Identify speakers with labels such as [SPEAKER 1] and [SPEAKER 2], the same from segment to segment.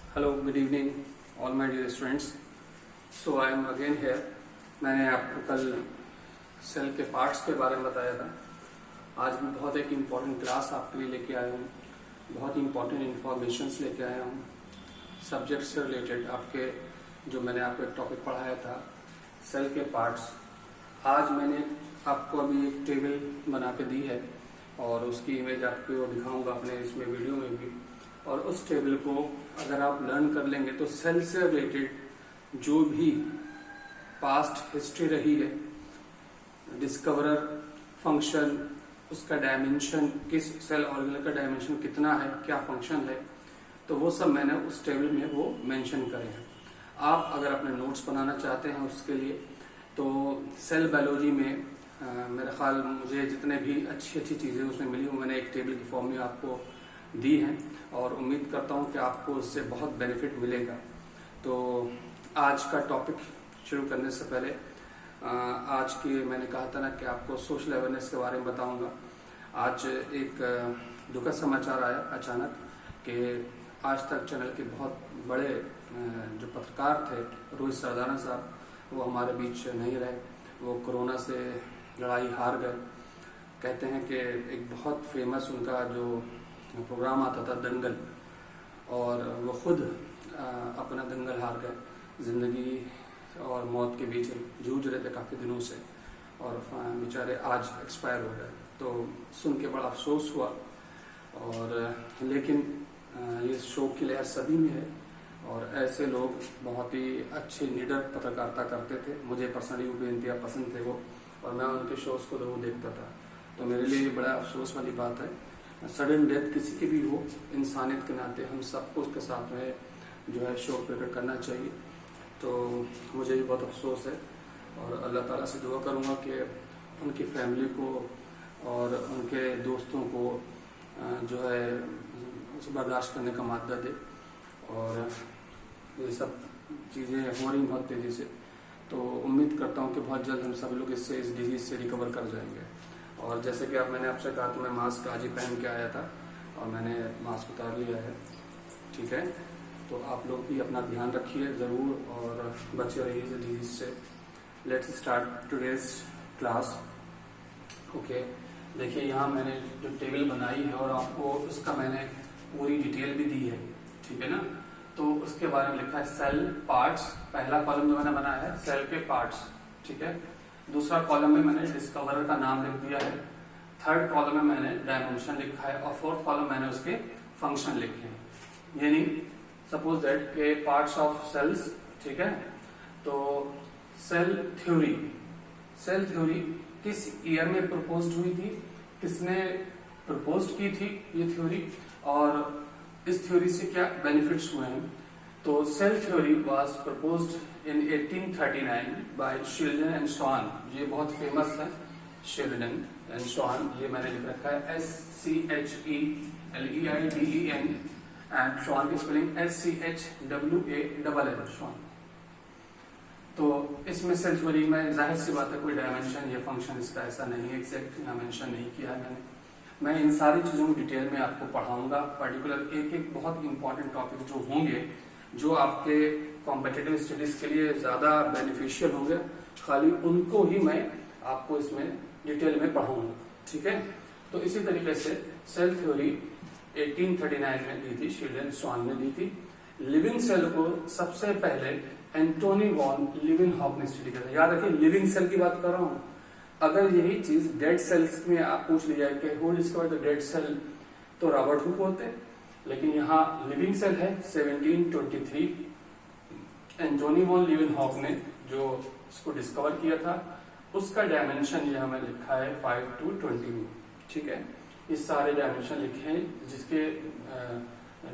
[SPEAKER 1] Hello, good evening all my dear students. So I am again here. मैंने आपको कल cell के parts के बारे में बताया था। आज भी बहुत एक इम्पॉर्टेंट क्लास आपके लिए लेके आया हूँ, बहुत इम्पॉर्टेंट इंफॉर्मेशंस लेके आया हूँ सब्जेक्ट से रिलेटेड। आपके जो मैंने आपको एक टॉपिक पढ़ाया था सेल के पार्ट्स, आज मैंने आपको अभी एक टेबल बना के दी है और उसकी इमेज आपको दिखाऊंगा अपने इसमें वीडियो में भी। और उस टेबल को अगर आप लर्न कर लेंगे तो सेल से रिलेटेड जो भी पास्ट हिस्ट्री रही है, डिस्कवरर, फंक्शन, उसका डायमेंशन, किस सेल ऑर्गेनल का डायमेंशन कितना है, क्या फंक्शन है, तो वो सब मैंने उस टेबल में वो मेंशन करे हैं। आप अगर अपने नोट्स बनाना चाहते हैं उसके लिए तो सेल बायोलॉजी में मेरा ख्याल मुझे जितने भी अच्छी चीज़ें उसमें मिली वो मैंने एक टेबल की फॉर्म में आपको दी हैं और उम्मीद करता हूँ कि आपको उससे बहुत बेनिफिट मिलेगा। तो आज का टॉपिक शुरू करने से पहले आज की मैंने कहा था ना कि आपको सोशल अवेयरनेस के बारे में बताऊंगा। आज एक दुखद समाचार आया अचानक कि आज तक चैनल के बहुत बड़े जो पत्रकार थे रोहित सरदाना साहब, वो हमारे बीच नहीं रहे। वो कोरोना से लड़ाई हार गए। कहते हैं कि एक बहुत फेमस उनका जो प्रोग्राम आता था दंगल, और वो खुद अपना दंगल हार गए। जिंदगी और मौत के बीच जूझ रहे थे काफ़ी दिनों से और बेचारे आज एक्सपायर हो गए। तो सुन के बड़ा अफसोस हुआ। और लेकिन ये शोक की लहर सभी में है और ऐसे लोग बहुत ही अच्छे निडर पत्रकारिता करते थे। मुझे पर्सनली वो बेनतिया पसंद थे वो, और मैं उनके शोज को जरूर देखता था। तो मेरे लिए ये बड़ा अफसोस वाली बात है। सडन डेथ किसी की भी हो, इंसानियत के नाते हम सबको उसके साथ में जो है शोक प्रकट करना चाहिए। तो मुझे भी बहुत अफसोस है और अल्लाह ताला से दुआ करूँगा कि उनकी फैमिली को और उनके दोस्तों को जो है उसे बर्दाश्त करने का मादा दे। और ये सब चीज़ें हो रही बहुत तेज़ी से, तो उम्मीद करता हूँ कि बहुत जल्द हम सब लोग इससे इस डिजीज़ से रिकवर कर जाएंगे। और जैसे कि मैंने आपसे कहा तो मैं मास्क आज ही पहन के आया था और मैंने मास्क उतार लिया है, ठीक है। तो आप लोग भी अपना ध्यान रखिए ज़रूर और बचे रहिए इस डिजीज़ से। Let's start today's class. Okay, देखिए यहाँ मैंने जो टेबल बनाई है और आपको उसका मैंने पूरी डिटेल भी दी है, ठीक है ना। तो उसके बारे में लिखा है सेल पार्ट्स। पहला कॉलम जो मैंने बनाया है सेल के पार्ट्स, ठीक है। दूसरा कॉलम में मैंने डिस्कवरर का नाम लिख दिया है। थर्ड कॉलम में मैंने डायमेंशन लिखा है और फोर्थ कॉलम मैंने उसके फंक्शन लिखे हैं। यानी सपोज दैट के पार्ट्स ऑफ सेल्स, ठीक है। तो सेल थ्योरी किस ईयर में प्रपोज्ड हुई थी, किसने प्रपोज की थी ये थ्योरी, और इस थ्योरी से क्या बेनिफिट्स हुए हैं। तो cell theory was proposed in 1839 by Schleiden and Schwann. ये बहुत फेमस है, शेल्डन एंड स्वान। ये मैंने लिख रखा है SCHELEIDEN एंड स्वान की स्पेलिंग SCHWALL स्वान। तो इसमें सेल थ्योरी में जाहिर सी बात है कोई डायमेंशन या फंक्शन इसका ऐसा नहीं है, एग्जैक्ट यहाँ मेंशन नहीं किया है मैंने। मैं इन सारी चीजों को डिटेल में आपको पढ़ाऊंगा। पर्टिकुलर एक बहुत इंपॉर्टेंट टॉपिक जो होंगे जो आपके कॉम्पिटिटिव स्टडीज के लिए ज्यादा बेनिफिशियल होंगे, खाली उनको ही मैं आपको इसमें डिटेल में पढ़ाऊंगा, ठीक है। तो इसी तरीके से सेल थ्योरी 1839 में दी थी, शेल्डन स्वान ने दी थी। लिविंग सेल को सबसे पहले एंटोनी वॉन लीवेनहॉक ने स्टडी किया था। याद रखिए लिविंग सेल की बात कर रहा हूं। अगर यही चीज डेड सेल्स में आप पूछ लिया कि who discovered the dead cell, तो रॉबर्ट हुक होते। लेकिन यहाँ लिविंग सेल है 1723। एंटोनी वॉन लीवेनहॉक ने जो इसको डिस्कवर किया था, उसका डायमेंशन यहाँ में लिखा है 5 to 20, ठीक है। इस सारे डायमेंशन लिखे हैं, जिसके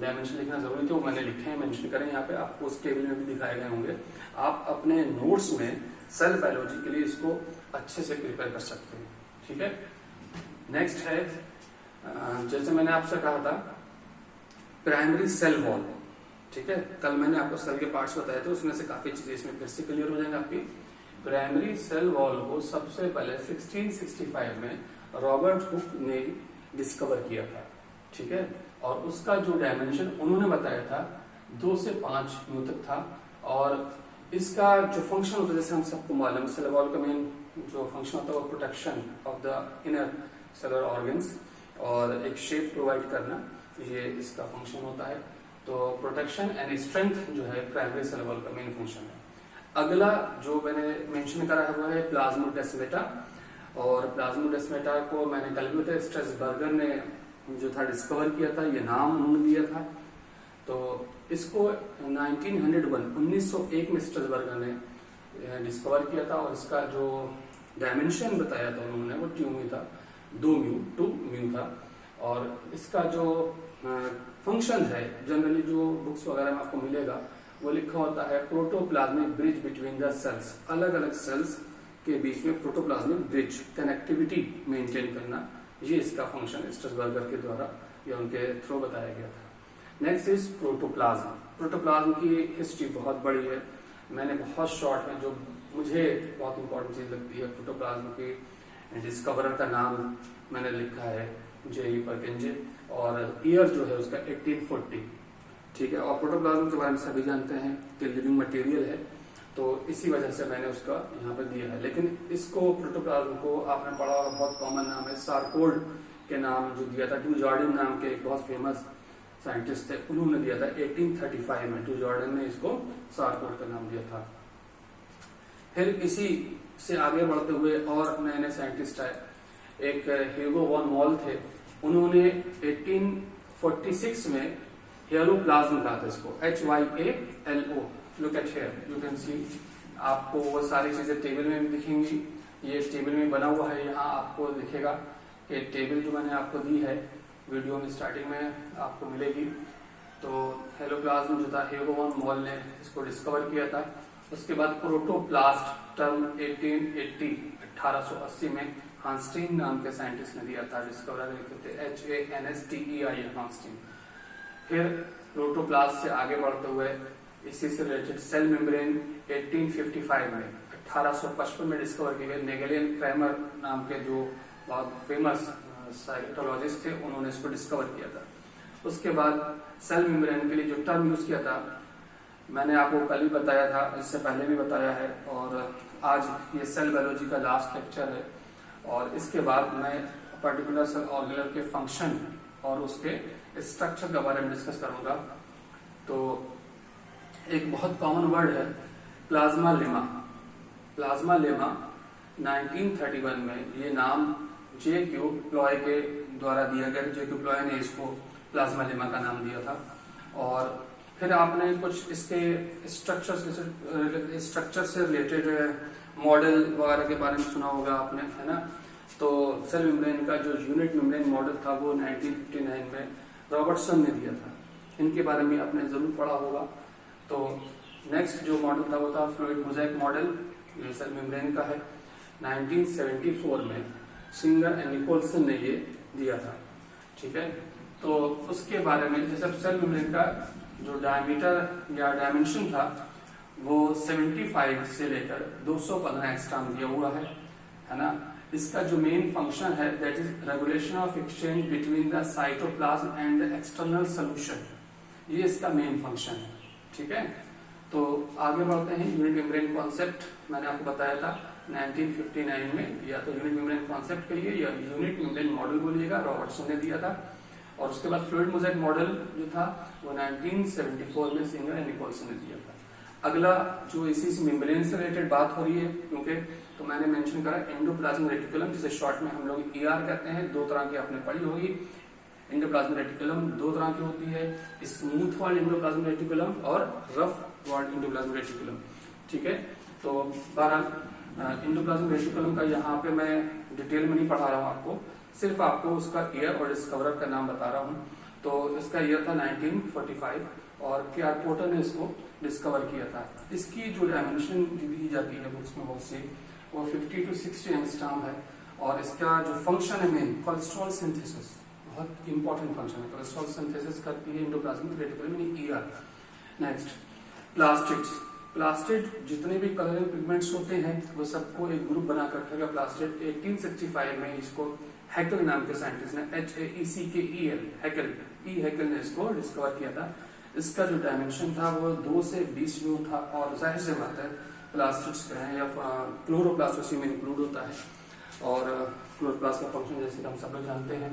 [SPEAKER 1] डायमेंशन लिखना जरूरी थे वो मैंने लिखे हैं, मेंशन करें यहाँ पे। आपको उस टेबल में भी दिखाए गए होंगे। आप अपने नोट्स में सेल बायोलॉजी के लिए इसको अच्छे से प्रिपेयर कर सकते हैं, ठीक है। नेक्स्ट है, जैसे मैंने आपसे कहा था प्राइमरी सेल वॉल, ठीक है। कल मैंने आपको सेल के पार्ट्स बताए थे, उसमें से काफी चीजें इसमें फिर से क्लियर हो जाएंगे आपकी। प्राइमरी सेल वॉल को सबसे पहले 1665 में रॉबर्ट हुक ने डिस्कवर किया था, ठीक है। और उसका जो डायमेंशन उन्होंने बताया था 2 से 5 म्यू तक था। और इसका जो फंक्शन होता है, जैसे हम सबको मालूम, सेल वॉल का मेन जो फंक्शन होता है वो protection of the inner cellular organs और एक शेप प्रोवाइड करना, ये इसका फंक्शन होता है। तो प्रोटेक्शन एंड स्ट्रेंथ जो है प्राइमरी सेल वॉल का मेन फंक्शन है। अगला जो मैंने मेंशन करा है वो है प्लाज्मोडेस्माटा। और प्लाज्मोडेस्माटा को मैंने कैलकुलेटर स्ट्रेसबर्गर ने जो था डिस्कवर किया था, ये नाम उन्होंने दिया था। तो इसको 1901 में स्ट्रेसबर्गर ने डिस्कवर किया था। और इसका जो डायमेंशन बताया था उन्होंने वो 2 म्यू था, 2 म्यू था। और इसका जो फंक्शन है, जनरली जो बुक्स वगैरह में आपको मिलेगा वो लिखा होता है protoplasmic bridge between the cells. अलग अलग सेल्स के बीच में प्रोटोप्लाज्मिक ब्रिज, कनेक्टिविटी मेंटेन करना, ये इसका फंक्शन स्ट्रेसबर्गर के द्वारा या उनके थ्रू बताया गया था। Next is protoplasm. प्रोटोप्लाज्म की हिस्ट्री बहुत बड़ी है, मैंने बहुत शॉर्ट में जो मुझे बहुत इंपॉर्टेंट चीज लगती है प्रोटोप्लाज्म की डिस्कवरर का नाम मैंने लिखा है जे.ई. परकिंजे, और ईयर जो है उसका 1840, ठीक है। और प्रोटोप्लाज्म के बारे में सभी जानते हैं कि लिविंग मटेरियल है, तो इसी वजह से मैंने उसका यहाँ पे दिया है। लेकिन इसको प्रोटोप्लाज्म को आपने पढ़ा और बहुत कॉमन नाम है, सारकोल्ड के नाम जो दिया था, डू जॉर्डन नाम के एक बहुत फेमस साइंटिस्ट थे, उन्होंने दिया था 1835 में। डू जॉर्डन ने इसको सारकोल्ड का नाम दिया था। फिर इसी से आगे बढ़ते हुए और नए नए साइंटिस्ट आए। एक ह्यूगो वॉन मॉल थे, उन्होंने 1846 में हेलोप्लाज्म कहा था इसको, HYALO। Look at here, you can see, आपको वो सारी चीजें टेबल में भी दिखेंगी। ये टेबल में बना हुआ है, यहाँ आपको दिखेगा कि टेबल जो मैंने आपको दी है वीडियो में स्टार्टिंग में आपको मिलेगी। तो हेलोप्लाज्म जो था ह्यूगो वॉन मॉल ने इसको डिस्कवर किया था। उसके बाद प्रोटोप्लास्ट टर्म 1880 में हांस्टीन नाम के साइंटिस्ट ने दिया था, डिस्कवर लिखे थे HANSTEI, हांस्टीन। फिर प्रोटोप्लास्ट से आगे बढ़ते हुए इसी से रिलेटेड सेल मेम्ब्रेन 1855 में, 1855 में डिस्कवर किए गए नेगेलियन क्रैमर नाम के जो बहुत फेमस साइटोलॉजिस्ट थे, उन्होंने इसको डिस्कवर किया था। उसके बाद सेल मेम्ब्रेन के लिए जो टर्म यूज किया था मैंने आपको कल ही बताया था, इससे पहले भी बताया है, और आज ये सेल बायोलॉजी का लास्ट लेक्चर है। और इसके बाद मैं पर्टिकुलर सेल ऑर्गेनल के फंक्शन और उसके स्ट्रक्चर के बारे में डिस्कस करूंगा। तो एक बहुत कॉमन वर्ड है प्लाज्मा लेमा। प्लाज्मा लेमा 1931 में ये नाम J.Q. प्लॉय के द्वारा दिया गया। J.Q. प्लॉय ने इसको प्लाज्मा लेमा का नाम दिया था। और फिर आपने कुछ इसके स्ट्रक्चर से रिलेटेड मॉडल वगैरह के बारे में सुना होगा आपने, है ना। तो सेल मेम्ब्रेन का जो यूनिट मेम्ब्रेन मॉडल था वो 1959 में रॉबर्टसन ने दिया था। इनके बारे में आपने जरूर पढ़ा होगा। तो नेक्स्ट जो मॉडल था वो था फ्लूइड मोज़ेक मॉडल, ये सेल मेम्ब्रेन का है। 1974 में सिंगर एंड निकोलसन ने ये दिया था, ठीक है। तो उसके बारे में जैसे सेल मेम्ब्रेन का जो डायमीटर या डायमेंशन था वो 75 से लेकर 215 एंगस्ट्रॉम दिया हुआ है ना। इसका जो मेन फंक्शन है that is regulation of exchange between the cytoplasm and the external solution, ये इसका मेन फंक्शन है, ठीक है। तो आगे बढ़ते हैं। यूनिट मेम्ब्रेन कॉन्सेप्ट मैंने आपको बताया था 1959 में, या तो यूनिट मेम्ब्रेन कॉन्सेप्ट कहिए या यूनिट मेम्ब्रेन मॉडल बोलिएगा, रॉबर्टसन ने दिया था। और उसके बाद फ्लूइड मोज़ेक मॉडल जो था वो 1974 में सिंगर एंड निकोलसन ने दिया था। अगला जो इसी मेम्ब्रेन से रिलेटेड बात हो रही है, क्योंकि तो मैंने मेंशन करा एंडोप्लाज्मिक रेटिकुलम, जिसे शॉर्ट में हम लोग ER कहते हैं। दो तरह की आपने पढ़ी होगी। एंडोप्लाज्मिक रेटिकुलम दो तरह की होती है, स्मूथ वॉल्ड एंडोप्लाज्मिक रेटिकुलम और रफ वॉल्ड एंडोप्लाज्मिक रेटिकुलम, ठीक है। तो बहरहाल एंडोप्लाज्मिक रेटिकुलम का यहाँ पे मैं डिटेल में नहीं पढ़ा रहा हूँ आपको, सिर्फ आपको उसका ईयर और डिस्कवरर का नाम बता रहा हूँ। तो इसका ईयर था 1945 और के.आर. पोर्टर ने इसको डिस्कवर किया था। इसकी जो डायमेंशन दी जाती है बुक्स में बहुत सी, वो 50 to 60 एंगस्ट्रॉम है। और इसका जो फंक्शन है मेन कोलेस्ट्रॉल सिंथेसिस, बहुत इंपॉर्टेंट फंक्शन है। कोलेस्ट्रॉल सिंथेसिस करती है एंडोप्लाज्मिक रेटिकुलम यानी ER। Next plastids. प्लास्टिड जितने भी कलरिंग पिगमेंट्स होते हैं वो सबको एक ग्रुप बनाकर रखेगा प्लास्टिड। 1865 में इसको हैकेल नाम के साइंटिस्ट ने HAECKEL हैकेल ने इसको डिस्कवर किया था। इसका जो डायमेंशन था वो 2 से 20 म्यू था, और जाहिर सी बात है प्लास्टिड्स का है या क्लोरोप्लास्ट उसी में इंक्लूड होता है। और क्लोरोप्लास्ट का फंक्शन जैसे कि हम सब लोग जानते हैं,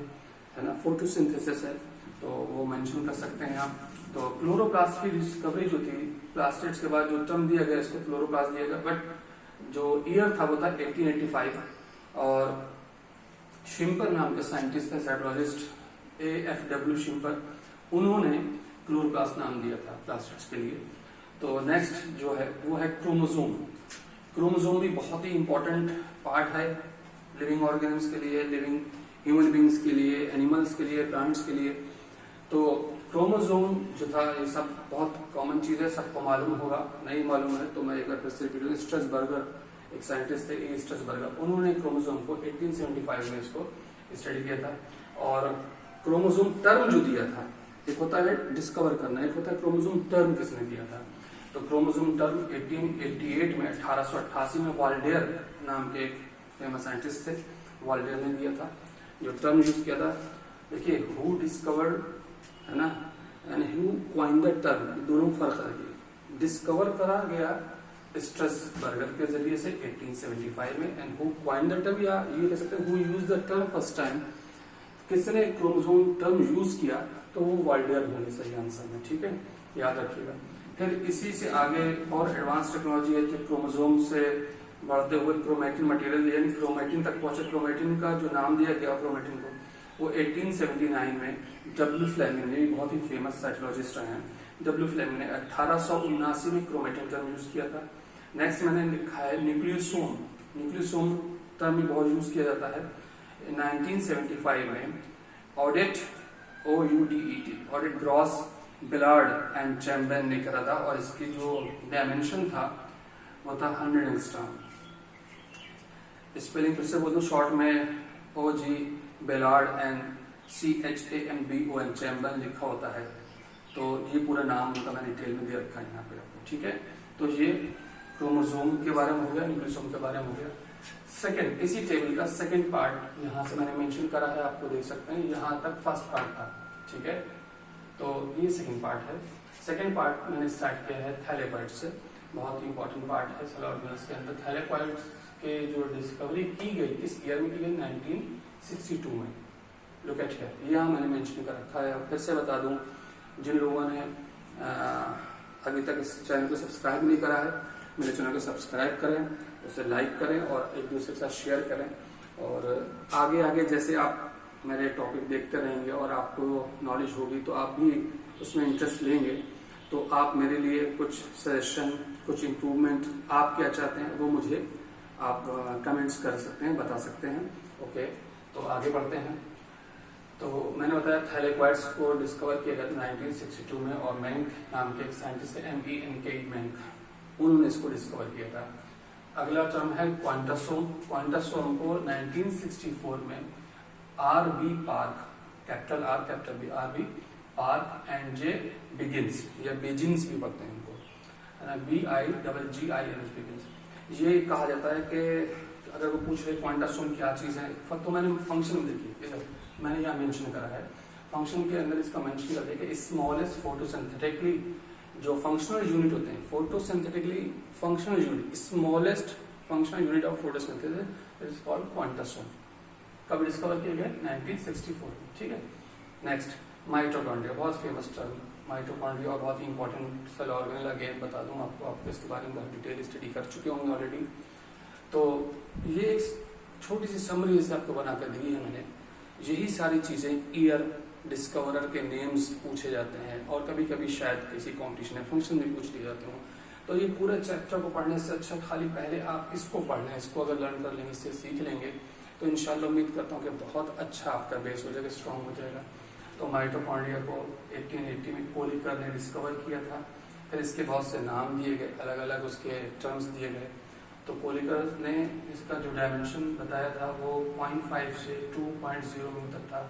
[SPEAKER 1] है ना, फोटोसिंथेसिस है, तो वो मेंशन कर सकते हैं आप। तो क्लोरोप्लास्ट की डिस्कवरी जो थी, प्लास्टिड्स के बाद जो टर्म दिया गया इसको क्लोरोप्लास्ट दिया गया, बट जो ईयर था वो था 1885, और शिम्पर नाम के साइंटिस्ट थे, साइटोलॉजिस्ट AFW शिम्पर, उन्होंने क्लोरोप्लास्ट नाम दिया था प्लास्टिड्स के लिए। तो नेक्स्ट जो है वो है क्रोमोसोम। क्रोमोसोम भी बहुत ही इंपॉर्टेंट पार्ट है लिविंग ऑर्गेनिम्स के लिए, लिविंग ह्यूमन बींग्स के लिए, एनिमल्स के लिए, प्लांट्स के लिए। तो क्रोमोसोम जो था ये सब बहुत कॉमन चीज है, सबको मालूम होगा, नहीं मालूम है तो मैं एक बार फिर से रिपीट, स्ट्रसबर्गर एक साइंटिस्ट थे, ए स्ट्रसबर्गर, उन्होंने क्रोमोसोम को 1875 में इसको स्टडी किया था। और क्रोमोसोम टर्म जो दिया था, एक होता है डिस्कवर करना, एक होता है क्रोमोसोम टर्म किसने दिया था। तो क्रोमोसोम टर्म 1888 में 1888 में वाल्डेयर नाम के एक फेमस साइंटिस्ट थे, वाल्डेयर ने दिया था जो टर्म यूज किया था। देखिए हु डिस्कवर्ड, है ना, and who coined the term, दोनों फर्क है। डिस्कवर करा गया स्ट्रसबर्गर के जरिए से 1875 में, and who coined the term, या ये कह सकते हैं who use the term first time, किसने क्रोमोसोम टर्म यूज किया, तो वो वाल्डेयर होने सही आंसर में, ठीक है, याद रखिएगा। फिर इसी से आगे और एडवांस टेक्नोलॉजी है कि क्रोमोसोम से बढ़ते हुए क्रोमेटिन मटेरियल, यानी क्रोमेटिन तक पहुंचे। क्रोमेटिन का जो नाम दिया गया क्रोमेटिन को, वो 1879 में W फ्लेमिंग ने, बहुत ही फेमस साइटोलॉजिस्ट रहे हैं, W फ्लेमिंग ने 1879 में क्रोमेटिन टर्म यूज किया था। नेक्स्ट मैंने लिखा है न्यूक्लियोसोम। न्यूक्लियोसोम टर्म भी बहुत यूज किया जाता है। 1975 में Audet OUDET, Audet Gross, Billard and Chambers ने करा था, और इसकी जो डायमेंशन था वो था 100 एंगस्ट्रॉम। स्पेलिंग फिर से बोल दूं शॉर्ट में, OG बिलार्ड एंड CHAMBON, चैम्बर्स लिखा होता है। तो ये पूरा नाम उनका मैंने डिटेल में दे रखा है यहाँ पे आपको, ठीक है। तो ये क्रोमोसोम के बारे में हो गया, न्यूक्लियोसोम के बारे में हो गया। सेकंड, इसी टेबल का सेकंड पार्ट यहाँ से मैंने मेंशन करा है, आपको देख सकते हैं, यहाँ तक फर्स्ट पार्ट था, ठीक है। तो ये सेकंड पार्ट है। सेकंड पार्ट मैंने स्टार्ट किया है थैलेपॉइड से, बहुत ही इंपॉर्टेंट पार्ट है सेल ऑर्गेनल्स के अंदर। थैलेपॉइड के जो डिस्कवरी की गई, किस ईयर में की गई, 1962 में। लुक एट हियर, यहाँ मैंने मेंशन कर रखा है। फिर से बता दूं, जिन लोगों ने अभी तक इस चैनल को सब्सक्राइब नहीं करा है, मेरे चैनल को सब्सक्राइब करें, उसे लाइक करें और एक दूसरे के साथ शेयर करें। और आगे आगे जैसे आप मेरे टॉपिक देखते रहेंगे और आपको नॉलेज होगी तो आप भी उसमें इंटरेस्ट लेंगे, तो आप मेरे लिए कुछ सजेशन, कुछ इम्प्रूवमेंट आप क्या चाहते हैं वो मुझे आप कमेंट्स कर सकते हैं, बता सकते हैं। ओके, तो आगे बढ़ते हैं। तो मैंने बताया थैलेपॉइड्स को डिस्कवर किया गया 1962 में, और मैंक नाम के एक साइंटिस्ट है, MENK मैंक, उन्होंने इसको डिस्कवर किया था। अगला टर्म है क्वांटासोम। क्वांटासोम को 1964 में RB park, capital R capital B, RB park and J begins, या बिजिंस भी पढ़ते हैं इनको, है ना, BIGGINS बिगिंस। ये कहा जाता है कि अगर वो पूछ रहे क्वांटासोम क्या चीज है, तो मैंने फंक्शन देखिए, मैंने यहाँ मेंशन करा है, फंक्शन के अंदर इसका मेंशन कर दिया कि स्मॉलेस्ट फोटोसिंथेटिकली, जो फंक्शनल यूनिट होते हैं, photosynthetically functional unit, smallest functional unit of photosynthesis is called quantasome. कब डिस्कवर किए गए, 1964 में, ठीक है। नेक्स्ट माइटोकॉन्ड्रिया, बहुत फेमस टर्म माइटोकॉन्ड्रिया, और बहुत ही इंपॉर्टेंट सेल ऑर्गेनल, अगेन बता दूं आपको, आप इसके बारे में बहुत डिटेल स्टडी कर चुके होंगे ऑलरेडी। तो ये एक छोटी सी समरी जैसे आपको बनाकर दी है मैंने। यही सारी चीजें, ईयर, डिस्कवरर के नेम्स पूछे जाते हैं, और कभी कभी शायद किसी कॉम्पिटिशन या फंक्शन में पूछ लिए जाते हो। तो ये पूरे चैप्टर को पढ़ने से अच्छा खाली पहले आप इसको पढ़ लें, इसको अगर लर्न कर लेंगे, इससे सीख लेंगे, तो इंशाल्लाह उम्मीद करता हूँ कि बहुत अच्छा आपका बेस हो जाएगा, स्ट्रॉन्ग हो जाएगा। तो माइटोकॉन्ड्रिया को 1880 में कोलिकर ने डिस्कवर किया था। फिर इसके बहुत से नाम दिए गए, अलग अलग उसके टर्म्स दिए गए। तो कोलिकर ने इसका जो डायमेंशन बताया था वो 0.5 से 2.0 मीटर तक था,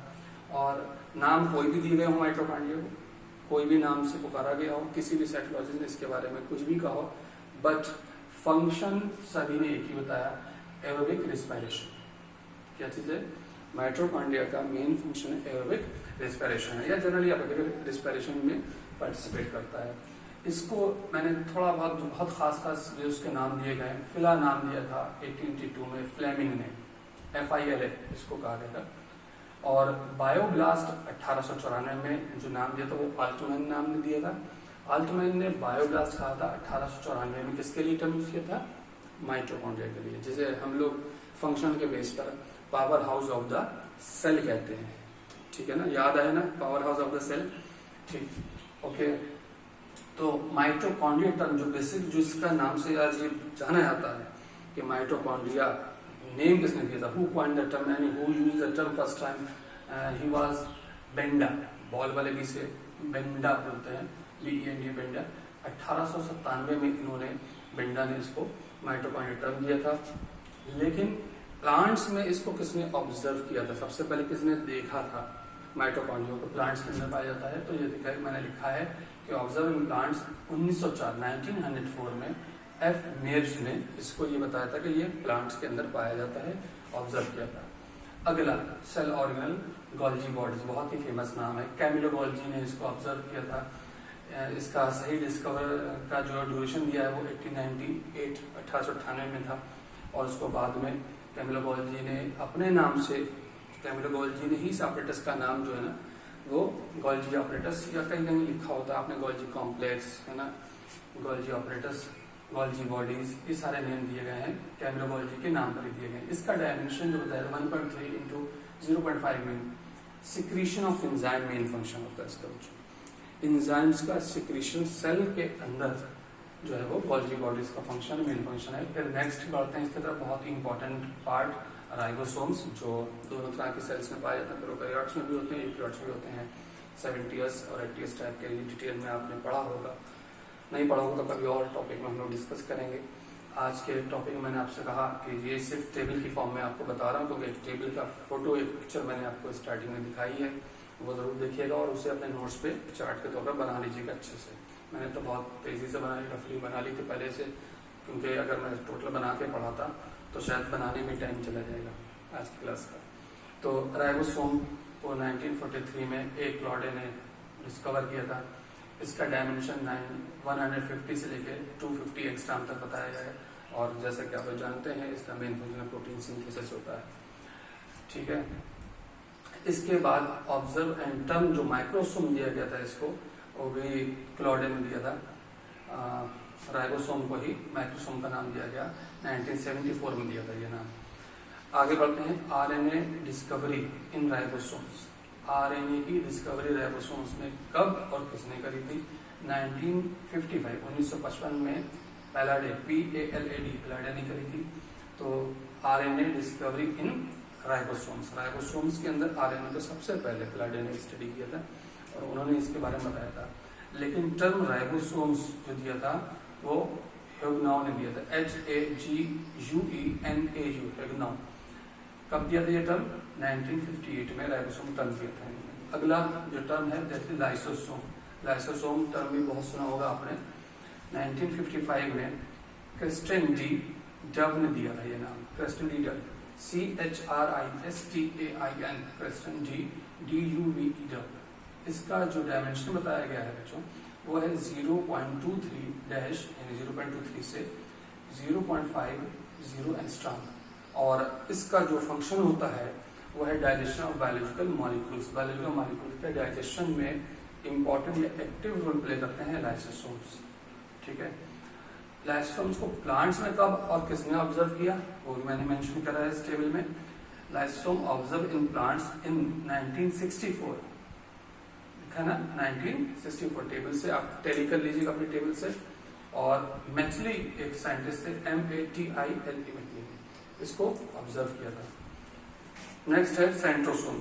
[SPEAKER 1] और नाम कोई भी दिए गए हो माइटोकॉन्ड्रिया को, कोई भी नाम से पुकारा गया हो, किसी भी साइटोलॉजिस्ट ने इसके बारे में कुछ भी कहा हो, बट फंक्शन सभी ने एक ही बताया, एरोबिक रिस्पायरेशन। क्या चीज है, माइटोकॉन्ड्रिया का मेन फंक्शन एरोबिक रेस्पिरेशन है, या जनरली एरोबिक रेस्पिरेशन में पार्टिसिपेट करता है। इसको मैंने थोड़ा बहुत जो बहुत खास जो उसके नाम दिए गए, फिला नाम दिया था 1882 में फ्लेमिंग ने, FILA इसको कहा गया था। और बायोब्लास्ट 1894 में जो नाम दिया था वो आल्टमैन नाम ने दिया था। आल्टमैन ने बायोब्लास्ट कहा था 1894 में, किसके लिए टर्म यूज किया था? माइटोकॉन्ड्रिया के लिए, जिसे हम लोग फंक्शन के बेस पर power house of the cell कहते हैं। ठीक है ना, याद आया ना power house of the cell? ठीक, ओके। तो माइटोकॉन्ड्रिया टर्म जो बेसिक जो इसका नाम से आज ये जाना जाता है कि माइटोकॉन्ड्रिया, नेम किसने दिया था? Who coined the term and who used the term first time? He was Benda, ball वाले बी से बेंडा बोलते हैं, BENDA बेंडा। 1897 में इन्होंने, बेंडा ने इसको माइटोकॉन्ड्रिया टर्म दिया था। लेकिन प्लांट्स में इसको किसने ऑब्जर्व किया था? सबसे पहले किसने देखा था माइटोकॉन्ड्रिया को? प्लांट्स के अंदर पाया जाता है। तो ये दिखा, मैंने लिखा है कि ऑब्जर्व इन प्लांट्स 1904 में F. नेव्स ने इसको ये बताया था कि ये प्लांट्स के अंदर पाया जाता है, ऑब्जर्व किया था। अगला सेल ऑर्गेनल गोल्जी बॉडीज, बहुत ही फेमस नाम है, कैमिलो गोल्जी ने इसको ऑब्जर्व किया था। इसका सही डिस्कवर का जो ड्यूरेशन दिया है वो 1898 में था। और उसको बाद में कैमिलो गोल्जी ने अपने नाम से, कैमिलो गोल्जी ने ही इस ऑपरेटस का नाम जो है ना वो गोल्जी ऑपरेटस, या कहीं कहीं लिखा होता है आपने गोल्जी कॉम्प्लेक्स, है ना, गोल्जी ऑपरेटस, गोल्जी बॉडीज, ये सारे नेम दिए गए हैं कैमिलो गोल्जी के नाम पर ही दिए गए हैं। इसका डायमेंशन जो होता है 1.3 इंटू 0.5 में secretion of enzyme main function होता है इसका। एंजाइम्स का सिक्रीशन सेल के अंदर जो है वो गोल्जी बॉडीज का फंक्शन, मेन फंक्शन है। फिर नेक्स्ट बढ़ते हैं इसकी तरफ, बहुत ही इंपॉर्टेंट पार्ट राइबोसोम्स, जो दोनों तरह के सेल्स में पाए जाते हैं, प्रोकैरियोट्स में भी होते हैं, यूकैरियोट्स में भी होते हैं। 70s और 80s टाइप के डिटेल में आपने पढ़ा होगा, नहीं पढ़ा होगा तो कभी और टॉपिक में हम लोग डिस्कस करेंगे। आज के टॉपिक में मैंने आपसे कहा कि ये सिर्फ टेबल की फॉर्म में आपको बता रहा हूँ, क्योंकि एक टेबल का फोटो, एक पिक्चर मैंने आपको स्टार्टिंग में दिखाई है, वो जरूर देखिएगा और उसे अपने नोट्स पे चार्ट के तौर पर बना लीजिएगा अच्छे से। मैंने तो बहुत तेजी से बनाई, रफली बना ली थी पहले से, क्योंकि अगर मैं टोटल बना के पढ़ाता तो शायद बनाने में टाइम चला जाएगा आज की क्लास का। तो राइबोसोम को 1943 में एक क्लॉडे ने डिस्कवर किया था। इसका डायमेंशन 150 से लेकर 250 एंगस्ट्रॉम तक बताया गया है। और जैसा कि आप लोग जानते हैं इसका मेन फंक्शन प्रोटीन सिंथेसिस होता है। ठीक है, इसके बाद ऑब्जर्व एंड टर्म जो माइक्रोसोम दिया गया था इसको, वो भी क्लॉडे ने दिया था। राइबोसोम को ही माइक्रोसोम का नाम दिया गया, 1974 में दिया था ये नाम। आगे बढ़ते हैं, RNA डिस्कवरी इन राइबोसोम्स। RNA की डिस्कवरी राइबोसोम्स में कब और किसने करी थी? 1955 में पैलाडे, PALAD ने करी थी। तो RNA डिस्कवरी इन राइबोसोम्स, राइबोसोम्स के अंदर RNA को सबसे पहले पैलाडे ने स्टडी किया था और उन्होंने इसके बारे में बताया था। लेकिन टर्म राइबोसोम्स जो दिया था वो ह्यूगनॉउ ने दिया था, HAGUENAU, ह्यूगनॉउ। कब दिया था ये टर्म? 1958 में राइबोसोम टर्म दिया था। अगला जो टर्म है that is lysosome. Lysosome term भी बहुत सुना होगा आपने। 1955 में क्रिस्टिन डी डव ने दिया था ये नाम, Christian de Duve, CHRISTAIN, Christian de DUVE Duve. इसका जो डायमेंशन बताया गया है बच्चों वो है 0.23 डैश, यानी 0.23 से 0.50 एंगस्ट्रॉम। और इसका जो फंक्शन होता है वो है digestion of biological molecules. Biological molecule के डाइजेशन में इंपॉर्टेंट या एक्टिव रोल प्ले करते हैं लाइसोसोम्स। ठीक है, लाइसोसोम्स को प्लांट्स में कब और किसने ऑब्जर्व किया वो भी मैंने मेंशन करा है इस टेबल में। Lysosome observe in plants in 1964, लिखा ना 1964, टेबल से आप टैली कर लीजिएगा अपनी टेबल से। और मैचली एक साइंटिस्ट थे, MATILE, इसको ऑब्जर्व किया था। नेक्स्ट है सेंट्रोसोम।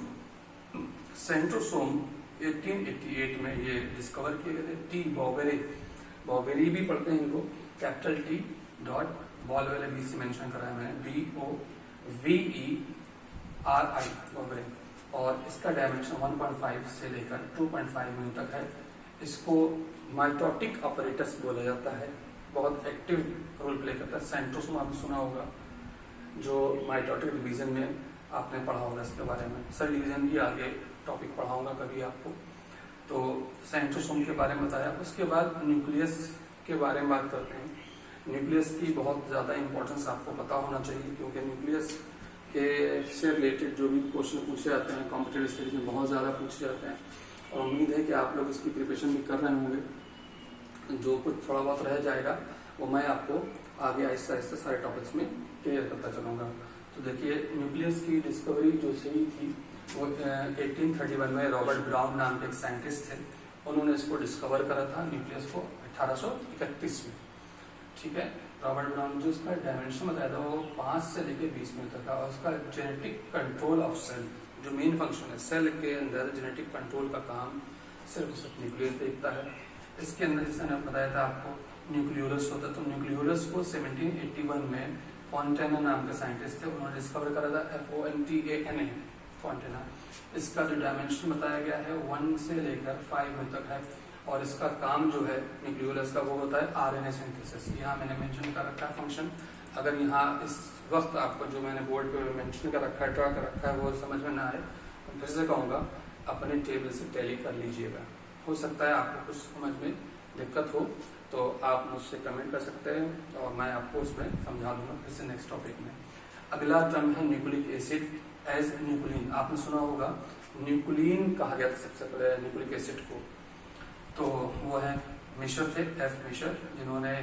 [SPEAKER 1] सेंट्रोसोम 1888 में ये डिस्कवर किए गए थे। T. बॉवेरे, बॉवेरी भी पढ़ते हैं इनको, कैपिटल T डॉट बॉल वाले बी से मेंशन करा है मैंने, BOVERI, बॉवेरे। और इसका डायमेंशन 1.5 से लेकर 2.5 मीटर तक है। इसको माइटोटिक ऑपरेटस बोला जाता है, बहुत एक्टिव रोल प्ले करता है। सेंट्रोसोम आपने सुना होगा, जो माइटोटिक डिवीजन में आपने पढ़ा होगा इसके बारे में। सेल डिवीजन भी आगे टॉपिक पढ़ाऊंगा कभी आपको। तो सेंट्रोसोम के बारे में बताया। उसके बाद न्यूक्लियस के बारे में बात करते हैं। न्यूक्लियस की बहुत ज़्यादा इंपॉर्टेंस आपको पता होना चाहिए, क्योंकि न्यूक्लियस के से रिलेटेड जो भी क्वेश्चन पूछे जाते हैं कॉम्पिटेटिव स्टडीज में बहुत ज़्यादा पूछे जाते हैं, और उम्मीद है कि आप लोग इसकी प्रिपरेशन भी कर रहे होंगे। जो कुछ थोड़ा बहुत रह जाएगा वो मैं आपको आगे आहिस्ता आहिस्ता सारे टॉपिक्स में क्लियर करता चलूँगा। तो देखिए, न्यूक्लियस की डिस्कवरी जो सही थी वो 1831 में रॉबर्ट ब्राउन नाम के एक साइंटिस्ट थे, उन्होंने इसको डिस्कवर करा था न्यूक्लियस को 1831 में। ठीक है, रॉबर्ट ब्राउन जो उसका डायमेंशन बताया था वो 5 से लेकर 20 मीटर था, और उसका जेनेटिक कंट्रोल ऑफ सेल जो मेन फंक्शन है सेल के अंदर जेनेटिक कंट्रोल का काम सिर्फ न्यूक्लियस देखता है। इसके अंदर जैसे मैंने बताया था आपको न्यूक्लियोलस होता है, तो न्यूक्लियोलस को 1781 में फॉन्टेना नाम के साइंटिस्ट थे, उन्होंने डिस्कवर करा था FONTANA फॉन्टेना। इसका जो डायमेंशन बताया गया है 1 से लेकर 5 तक है, और इसका काम जो है न्यूक्लियोलस का वो होता है RNA सिंथेसिस। यहाँ मैंने मेंशन कर रखा है फंक्शन। अगर यहाँ इस वक्त आपको जो मैंने बोर्ड पे मेंशन कर रखा है, ड्रा कर रखा है, वो समझ में ना आए तो फिर से कहूँगा अपने टेबल से टैली कर लीजिएगा। हो सकता है आपको कुछ समझ में दिक्कत हो तो आप मुझसे कमेंट कर सकते हैं, और मैं आपको उसमें समझा दूंगा फिर से नेक्स्ट टॉपिक में। अगला टर्म है न्यूक्लिक एसिड एज न्यूक्लिन। आपने सुना होगा न्यूक्लिन कहा गया था सबसे पहले न्यूक्लिक एसिड को, तो वो है मिशर थे, F मिशर, जिन्होंने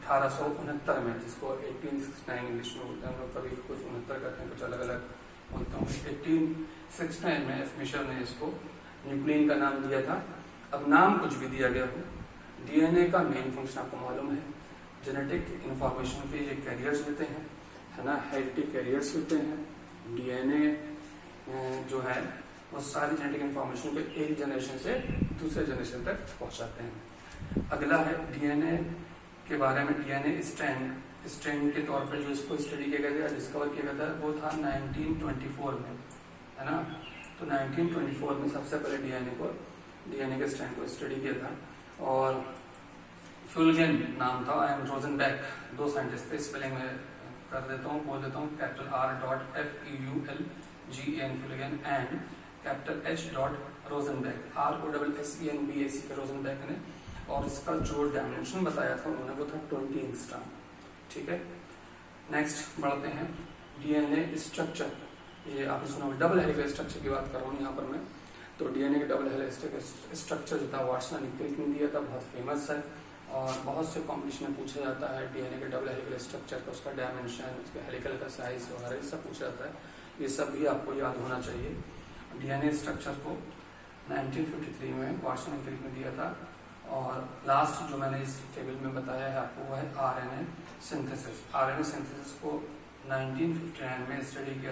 [SPEAKER 1] 1869 में, जिसको 1869 इंग्लिश में बोलते हैं, हम लोग कभी कुछ 69 करते हैं, कुछ अलग अलग बोलता हूँ। 1869 में F मिशर ने इसको न्यूक्लिन का नाम दिया था। अब नाम कुछ भी दिया गया हो, डीएनए का मेन फंक्शन आपको मालूम है, जेनेटिक इंफॉर्मेशन के ये कैरियर्स होते हैं, है ना, हेरिडिटी कैरियर्स होते हैं। डीएनए जो है वो सारी जेनेटिक इंफॉर्मेशन को एक जनरेशन से दूसरे जनरेशन तक पहुंचाते हैं। अगला है डीएनए के बारे में, डीएनए स्ट्रैंड के तौर पर जो इसको स्टडी किया गया था, डिस्कवर किया गया था, वो था 1924 में, है ना। तो 1924 में सबसे पहले डीएनए के स्ट्रैंड को स्टडी किया था, और फ्यूलगेन नाम था एंड रोजनबेक, दो साइंटिस्ट थे। स्पेलिंग में कर देता हूँ, बोल देता हूँ, R.FEULGEN फ्यूलगेन एंड H. रोजनबेक, ROSSENBAC के रोजनबेक ने, और इसका जो डायमेंशन बताया था उन्होंने वो था 20 एंगस्ट्रॉम। ठीक है, नेक्स्ट बढ़ते हैं डीएनए स्ट्रक्चर। ये आपने सुना होगा, डबल हेलिकल स्ट्रक्चर की बात कर रहा हूँ यहाँ पर मैं। तो डीएनए के डबल हेलिकल स्ट्रक्चर जो था वाटसन ने क्रिक ने दिया था, बहुत फेमस है, और बहुत से कॉम्पिटिशन में पूछा जाता है डीएनए के डबल हेलिकल स्ट्रक्चर का, उसका डायमेंशन, उसके हेलिकल का साइज वगैरह सब पूछा जाता है। ये सब भी आपको याद होना चाहिए। डीएनए स्ट्रक्चर को 1953 में वाटसन ने क्रिक ने दिया था, और लास्ट जो मैंने इस टेबल में बताया है आपको वो है आरएनए सिंथेसिस। आरएनए सिंथेसिस को 1959 में स्टडी किया